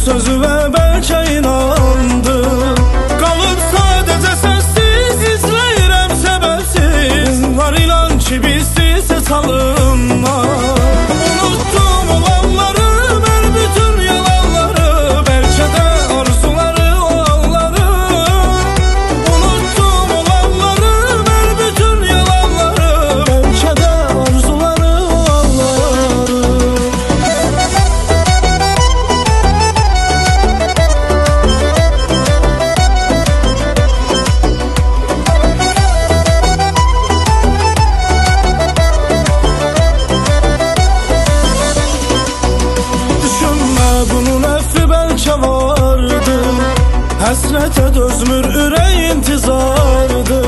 sözü ve belki inandı. Kalıp sadece sensiz izleyirəm sebepsiz. Var ilan ki bizsiz çalınmaz. Unuttum olanları, ben bütün yalanları, belki de arzuları olanları. Unuttum olanları, ben bütün yalanları, belki de arzuları olanları. Bunun əfvi bəlkə vardı, həsrətə dözmür ürək intizardı.